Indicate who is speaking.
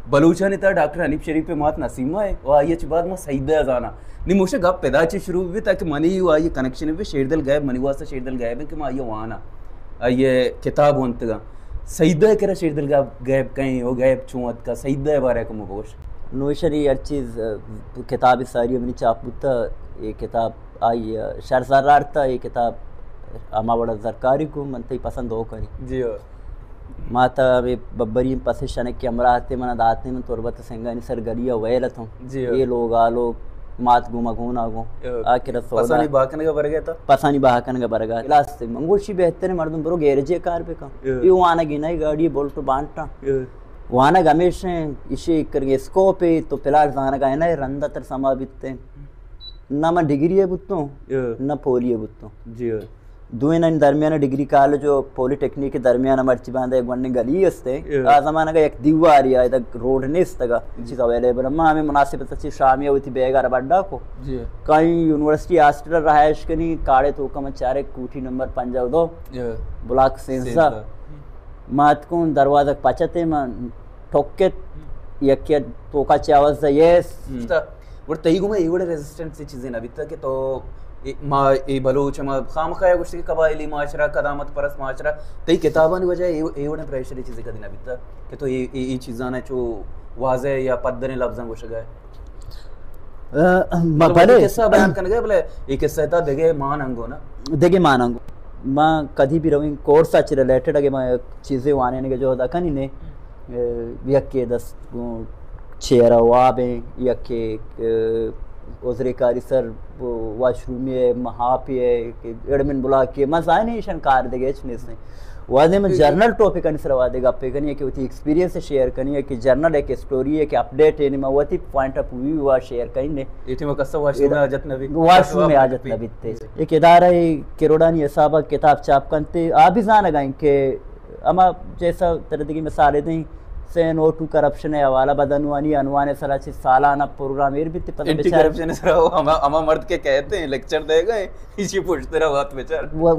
Speaker 1: बलूचा ने डॉक्टर हनीफ शरीफ पे मात नसीमा है और ये बाद में सईदा जाना नहीं मुझे गप पैदा ची शुरू भी ताकि मनी हुआ ये कनेक्शन भी शेरदल गायब मनी वास्ता शेरदल गायब है कि मैं ये वाना ये किताब वंतगा सईदा करा शेरदल गायब कहीं हो गायब चुवत का सईदा बारे को मुगोश
Speaker 2: नोशरी हर चीज़ किताब सारी अपनी चापुता ये किताब आई शरजरार था ये किताब अमा बड़ा जरकारी को मनते पसंद हो करी
Speaker 1: जी
Speaker 2: माता वे बब्बरी पसे शनक के अमराते मन दाते में तुरबत संगनी सर गलिया वैलत हूं ये लोग आ लोग मात गुमा गुना गो आखिर
Speaker 1: पसानी बाकन का बर गया था
Speaker 2: पसानी बाकन का बर गया लास्ट से मंगोशी बेहतर मर्दम बरो गैरेज कार पे का ये वाना गिना गाड़ी बोल तो बांटा वाना गमेश इसे करके स्कोप है तो फिलहाल जाना का है ना रंदा तर समा बितते ना मैं डिग्री है बुत्तो ना पोली है बुत्तो
Speaker 1: जी
Speaker 2: दुए ना दरमियान डिग्री काल जो पॉलिटेक्निक के दरमियान मर्ची बांधे एक वन्ने गली अस्ते आ जमाना का एक दीवा आ रहा है इधर रोड ने इस तक चीज अवेलेबल अम्मा हमें मुनासिब तच्ची शामिया हुई थी बेगार बड्डा को कहीं यूनिवर्सिटी हॉस्टल रहायश के नहीं काड़े तो कम चारे कूठी नंबर 52 ब्लॉक सेंसा मात को दरवाजा पचते मन ठोके यक्या तो का चावल से यस
Speaker 1: और तई गुमे एवढे रेजिस्टेंट सी चीजें ना बिता के तो मा ए बलोच मा खाम खाया कुछ के कबायली माशरा कदामत परस माशरा तई किताबान वजह एवढे प्रेशर चीजें कदी ना बिता के तो ये चीजां ना जो वाजे या पद्दने लफ्जां गोश गए
Speaker 2: भले
Speaker 1: किस्सा बयान करने गए बोले एक किस्सा था देगे मान अंगो ना
Speaker 2: देगे मान अंगो मां कदी भी रविंग कोर्स अच रिलेटेड अगे मां चीजें वाने ने जो दा कनी ने यके 10 चेहरा वाबे यके ओजरे कारी सर वॉशरूम में महापी है एडमिन बुला के मजा नहीं शंकार देगे इचने से वादे में जर्नल टॉपिक कनी सर वादे गप्पे कनी है कि उती एक्सपीरियंस से शेयर कनी है कि जर्नल है कि स्टोरी है कि अपडेट है में वती पॉइंट ऑफ व्यू वा शेयर कनी ने
Speaker 1: इति में कस्सा वॉशरूम में आजत नबी
Speaker 2: वॉशरूम में आजत नबी ते एक इदारा है किरोडानी हिसाब किताब छाप करते आ भी जान गए कि अमा जैसा तरह की मिसालें दें से नो टू करप्शन है हवाला बदनवानी अनवाने सरा से सालाना प्रोग्राम ये भी पता
Speaker 1: एंटी करप्शन सरा हम मर्द के कहते हैं लेक्चर देगा इसी पूछते रहा बात बेचारा
Speaker 2: वो